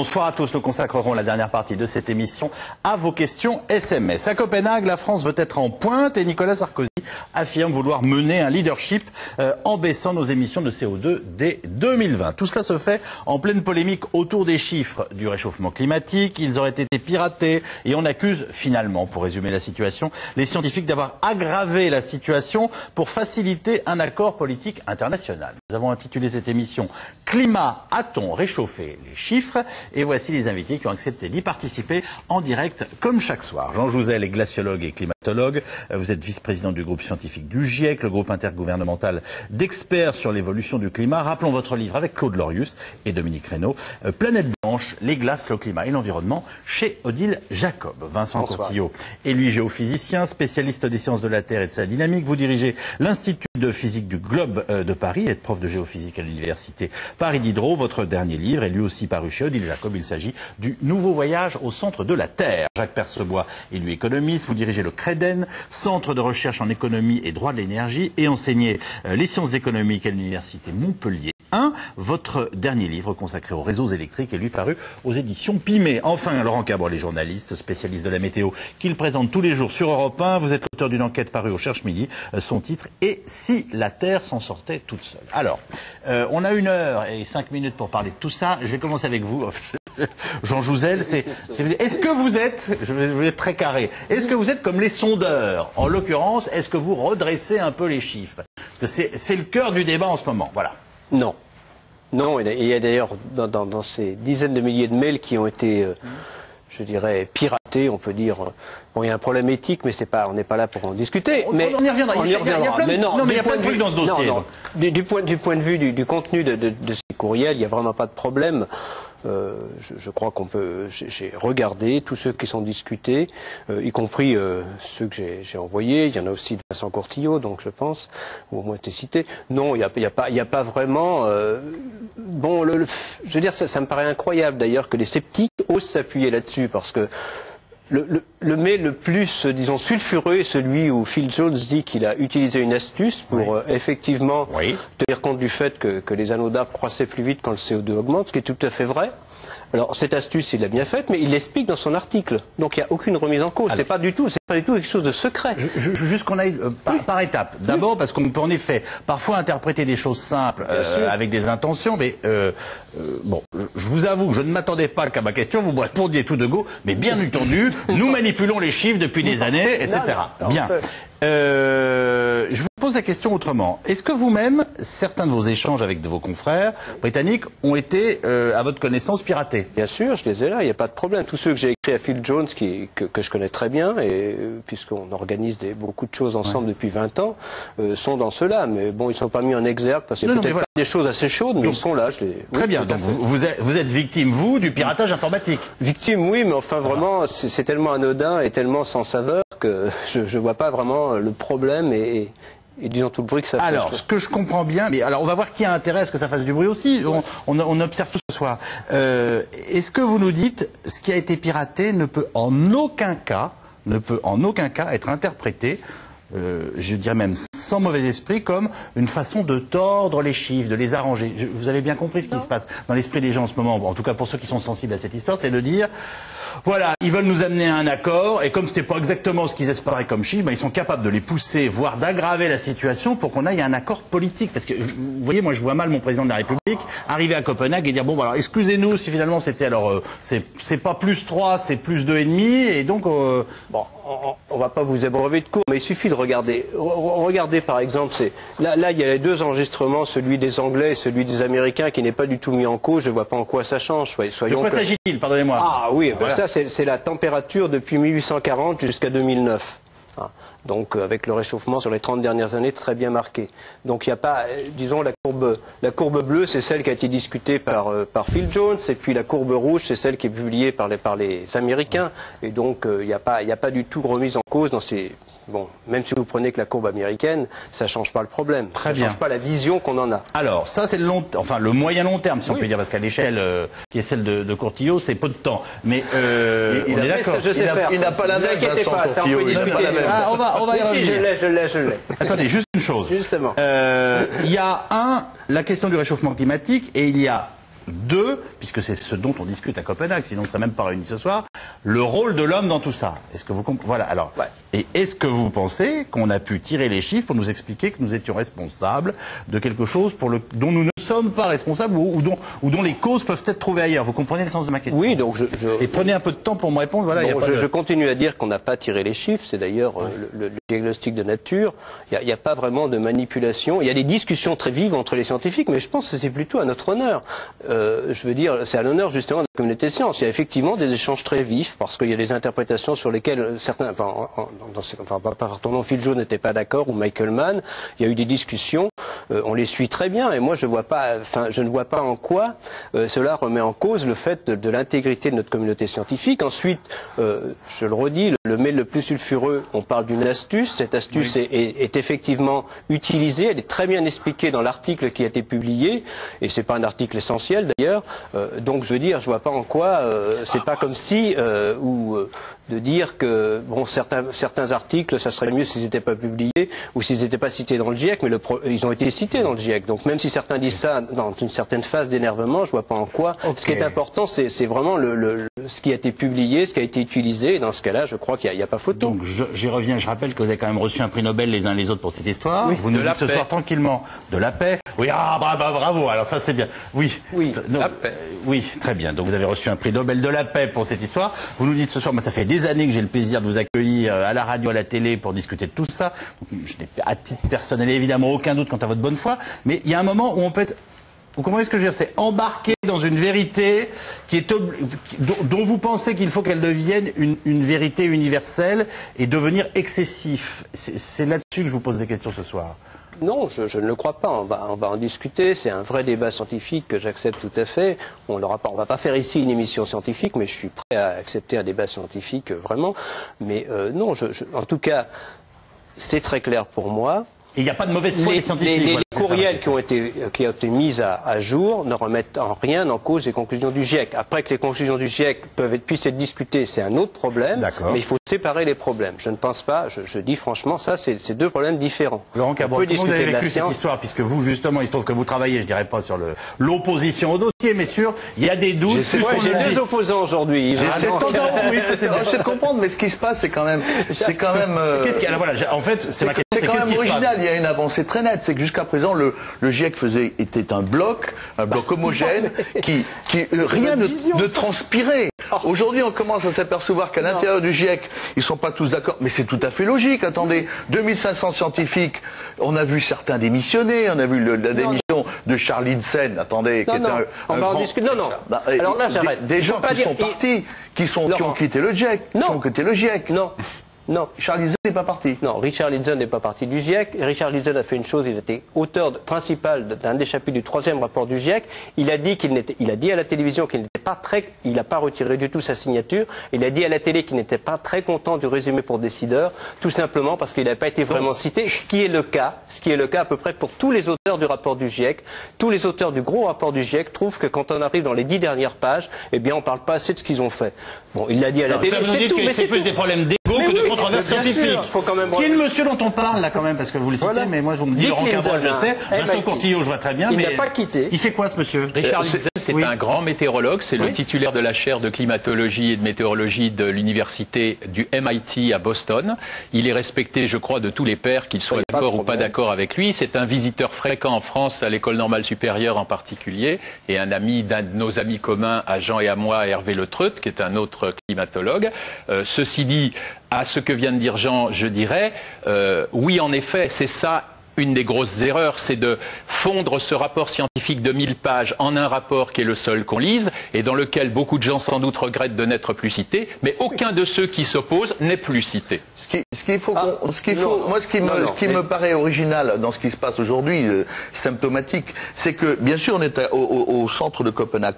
Bonsoir à tous. Nous consacrerons la dernière partie de cette émission à vos questions SMS. À Copenhague, la France veut être en pointe et Nicolas Sarkozy affirme vouloir mener un leadership en baissant nos émissions de CO2 dès 2020. Tout cela se fait en pleine polémique autour des chiffres du réchauffement climatique. Ils auraient été piratés et on accuse finalement, pour résumer la situation, les scientifiques d'avoir aggravé la situation pour faciliter un accord politique international. Nous avons intitulé cette émission « Climat, a-t-on réchauffé les chiffres ?» Et voici les invités qui ont accepté d'y participer en direct comme chaque soir. Jean Jouzel est glaciologue et climatologue. Vous êtes vice-président du groupe scientifique du GIEC, le groupe intergouvernemental d'experts sur l'évolution du climat. Rappelons votre livre avec Claude Lorius et Dominique Reynaud, Planète blanche, les glaces, le climat et l'environnement, chez Odile Jacob. Vincent Courtillot est lui géophysicien, spécialiste des sciences de la Terre et de sa dynamique. Vous dirigez l'Institut de physique du Globe de Paris, êtes prof de géophysique à l'université Paris Diderot. Votre dernier livre est lui aussi paru chez Odile Jacob. Il s'agit du Nouveau voyage au centre de la Terre. Jacques Percebois est lui économiste. Vous dirigez le CREDEN, Centre de recherche en économie et droit de l'énergie, et enseignez les sciences économiques à l'université Montpellier 1. Votre dernier livre consacré aux réseaux électriques est lui paru aux éditions Pimé. Enfin, Laurent Cabrol est journaliste, spécialiste de la météo, qu'il présente tous les jours sur Europe 1. Vous êtes l'auteur d'une enquête parue au Cherche Midi. Son titre est « Si la Terre s'en sortait toute seule ». Alors, on a 1 heure et 5 minutes pour parler de tout ça. Je vais commencer avec vous. Jean Jouzel, est-ce que vous êtes, je vais être très carré, est-ce que vous êtes comme les sondeurs? En l'occurrence, est-ce que vous redressez un peu les chiffres? Parce que c'est le cœur du débat en ce moment. Voilà. Non. Non, il y a d'ailleurs dans ces dizaines de milliers de mails qui ont été, je dirais, piratés, on peut dire. Bon, il y a un problème éthique, mais on n'est pas là pour en discuter. On y reviendra. Il y a plein de trucs dans ce dossier. Non. Du point de vue du contenu de ces courriels, il n'y a vraiment pas de problème. Je crois qu'on peut. J'ai regardé tous ceux qui sont discutés, y compris ceux que j'ai envoyés. Il y en a aussi de Vincent Courtillot, donc je pense, ou au moins été cité. Non, il y a pas vraiment. Bon, je veux dire, ça me paraît incroyable d'ailleurs que les sceptiques osent s'appuyer là-dessus, parce que le mail le plus, disons, sulfureux est celui où Phil Jones dit qu'il a utilisé une astuce pour effectivement tenir compte du fait que les anneaux d'arbres croissaient plus vite quand le CO2 augmente, ce qui est tout à fait vrai. Alors cette astuce, il l'a bien faite, mais il l'explique dans son article. Donc il n'y a aucune remise en cause. C'est pas du tout quelque chose de secret. Juste qu'on aille par étapes. D'abord, parce qu'on peut en effet parfois interpréter des choses simples avec des intentions, mais bon, je vous avoue que je ne m'attendais pas qu'à ma question vous me répondiez tout de go, mais bien entendu, nous manipulons les chiffres depuis des années, etc. Bien. Je vous pose la question autrement. Est-ce que vous-même, certains de vos échanges avec vos confrères britanniques ont été, à votre connaissance, piratés? Bien sûr, je les ai là, il n'y a pas de problème. Tous ceux que j'ai écrits à Phil Jones, que je connais très bien, et puisqu'on organise beaucoup de choses ensemble depuis 20 ans, sont dans ceux-là. Mais bon, ils ne sont pas mis en exergue, parce qu'il y a peut-être des choses assez chaudes, mais ils sont là. Très bien, donc vous êtes victime, vous, du piratage informatique? Victime, oui, mais enfin vraiment, c'est tellement anodin et tellement sans saveur que je ne vois pas vraiment le problème et disons tout le bruit que ça fait. Alors, ce que je comprends bien, mais alors on va voir qui a intérêt à ce que ça fasse du bruit aussi. On observe tout ce soir. Est-ce que vous nous dites, ce qui a été piraté ne peut en aucun cas être interprété, je dirais même sans mauvais esprit, comme une façon de tordre les chiffres, de les arranger. Vous avez bien compris ce qui se passe dans l'esprit des gens en ce moment, en tout cas pour ceux qui sont sensibles à cette histoire, c'est de dire, voilà, ils veulent nous amener à un accord, et comme c'était pas exactement ce qu'ils espéraient comme chiffre, ben, ils sont capables de les pousser, voire d'aggraver la situation pour qu'on aille à un accord politique. Parce que, vous voyez, moi je vois mal mon président de la République arriver à Copenhague et dire, bon, voilà, excusez-nous si finalement c'était alors, c'est pas plus 3, c'est plus 2,5, et donc... Bon, on va pas vous abreuver de cours, mais il suffit de regarder. Regardez par exemple, là il y a les deux enregistrements, celui des Anglais et celui des Américains, qui n'est pas du tout mis en cause. Je vois pas en quoi ça change. De quoi s'agit-il, pardonnez-moi? Ah oui, voilà. Ça c'est la température depuis 1840 jusqu'à 2009. Donc avec le réchauffement sur les 30 dernières années très bien marqué. Donc il n'y a pas, disons, la courbe bleue, c'est celle qui a été discutée par Phil Jones, et puis la courbe rouge, c'est celle qui est publiée par les Américains. Et donc il n'y a pas du tout remise en cause dans ces... Bon, même si vous prenez que la courbe américaine, ça ne change pas le problème. Ça ne change pas la vision qu'on en a. Alors, ça c'est le moyen-long terme, si on peut dire, parce qu'à l'échelle qui est celle de Courtillot, c'est peu de temps. Mais on est d'accord. Il n'a pas la même. Ne vous inquiétez pas, ça on peut discuter. On va y revenir. Je l'ai. Attendez, juste une chose. Justement. Il y a la question du réchauffement climatique, et il y a 2, puisque c'est ce dont on discute à Copenhague, sinon on ne serait même pas réunis ce soir, le rôle de l'homme dans tout ça. Est-ce que vous comprenez? Voilà, alors. Ouais. Et est-ce que vous pensez qu'on a pu tirer les chiffres pour nous expliquer que nous étions responsables de quelque chose dont nous ne sommes pas responsables ou dont les causes peuvent être trouvées ailleurs? Vous comprenez le sens de ma question? Oui, donc Et prenez un peu de temps pour me répondre. Voilà, bon, je continue à dire qu'on n'a pas tiré les chiffres. C'est d'ailleurs le diagnostic de nature. Il n'y a pas vraiment de manipulation. Il y a des discussions très vives entre les scientifiques, mais je pense que c'est plutôt à notre honneur. Je veux dire, c'est à l'honneur justement de la communauté de sciences. Il y a effectivement des échanges très vifs parce qu'il y a des interprétations sur lesquelles certains, Bartholomew Filjo n'était pas d'accord ou Michael Mann. Il y a eu des discussions. On les suit très bien et moi je ne vois pas en quoi cela remet en cause le fait de l'intégrité de notre communauté scientifique. Ensuite, je le redis, le mail le plus sulfureux, on parle d'une astuce. Cette astuce est effectivement utilisée. Elle est très bien expliquée dans l'article qui a été publié et c'est pas un article essentiel d'ailleurs. Donc je veux dire, je vois pas en quoi c'est pas comme si de dire que bon certains articles, ça serait mieux s'ils n'étaient pas publiés ou s'ils n'étaient pas cités dans le GIEC, mais ils ont été cités dans le GIEC. Donc même si certains disent ça dans une certaine phase d'énervement, je vois pas en quoi. Okay. Ce qui est important, c'est vraiment ce qui a été publié, ce qui a été utilisé. Et dans ce cas-là, je crois qu'il n'y a pas photo. Donc j'y reviens, je rappelle que vous avez quand même reçu un prix Nobel les uns les autres pour cette histoire. Oui, vous nous dites ce soir tranquillement de la paix. Oui, bravo, alors ça c'est bien. Oui, la paix. Oui, très bien. Donc vous avez reçu un prix Nobel de la paix pour cette histoire. Vous nous dites ce soir, ça fait des années que j'ai le plaisir de vous accueillir à la radio, à la télé pour discuter de tout ça. Donc, je n'ai à titre personnel évidemment aucun doute quant à votre bonne foi, mais il y a un moment où on peut être... Vous comprenez ce que je veux dire? C'est embarquer dans une vérité dont vous pensez qu'il faut qu'elle devienne une vérité universelle et devenir excessif. C'est là-dessus que je vous pose des questions ce soir. Non, je ne le crois pas. On va en discuter. C'est un vrai débat scientifique que j'accepte tout à fait. On va pas faire ici une émission scientifique, mais je suis prêt à accepter un débat scientifique vraiment. Mais non, en tout cas, c'est très clair pour moi. Et il n'y a pas de mauvaise foi des scientifiques. Les courriels qui ont été mis à jour ne remettent en rien en cause les conclusions du GIEC. Après que les conclusions du GIEC puissent être discutées, c'est un autre problème. Mais il faut séparer les problèmes. Je ne pense pas, je dis franchement, ça, c'est deux problèmes différents. Laurent Cabrol, comment vous avez vécu cette histoire? Puisque vous, justement, il se trouve que vous travaillez, je dirais pas sur l'opposition au dossier, mais il y a des doutes. J'ai deux opposants aujourd'hui. J'essaie de comprendre, mais ce qui se passe, c'est quand même... En fait, c'est ma question. C'est quand même original, il y a une avancée très nette, c'est que jusqu'à présent le GIEC était un bloc homogène qui rien ne transpirait. Aujourd'hui on commence à s'apercevoir qu'à l'intérieur du GIEC ils sont pas tous d'accord, mais c'est tout à fait logique. Attendez, 2500 scientifiques, on a vu certains démissionner, on a vu la démission de Charles Idsen, attendez, qui est un grand... Alors là j'arrête. Des gens qui sont partis, qui ont quitté le GIEC, Non, Charles Idsen n'est pas parti. Non, Richard Idsen n'est pas parti du GIEC. Richard Idsen a fait une chose, il était auteur principal d'un des chapitres du 3e rapport du GIEC. Il a dit à la télévision qu'il n'était pas il n'a pas retiré du tout sa signature. Il a dit à la télé qu'il n'était pas très content du résumé pour décideurs, tout simplement parce qu'il n'avait pas été vraiment cité, ce qui est le cas à peu près pour tous les auteurs du rapport du GIEC. Tous les auteurs du gros rapport du GIEC trouvent que quand on arrive dans les 10 dernières pages, eh bien on parle pas assez de ce qu'ils ont fait. Bon, il l'a dit à la télé, c'est tout, mais c'est plus des problèmes d'égo que de controverses scientifiques. Qui est le monsieur dont on parle là quand même, parce que vous le citez, mais moi vous me dites Laurent Cabrol, je sais, Vincent Courtillot, je vois très bien, mais il n'a pas quitté. Il fait quoi ce monsieur? Richard Idsen, c'est un grand météorologue, c'est le titulaire de la chaire de climatologie et de météorologie de l'université du MIT à Boston. Il est respecté, je crois, de tous les pairs, qu'ils soient d'accord ou pas d'accord avec lui. C'est un visiteur fréquent en France, à l'école normale supérieure en particulier, et un ami d'un de nos amis communs, à Jean et à moi, Hervé Le Treut, qui est un autre climatologue. Ceci dit, à ce que vient de dire Jean, je dirais, oui, en effet, c'est ça. Une des grosses erreurs, c'est de fondre ce rapport scientifique de 1000 pages en un rapport qui est le seul qu'on lise et dans lequel beaucoup de gens sans doute regrettent de n'être plus cités, mais aucun de ceux qui s'opposent n'est plus cité. Ce qui me paraît original dans ce qui se passe aujourd'hui, symptomatique, c'est que bien sûr on est au centre de Copenhague.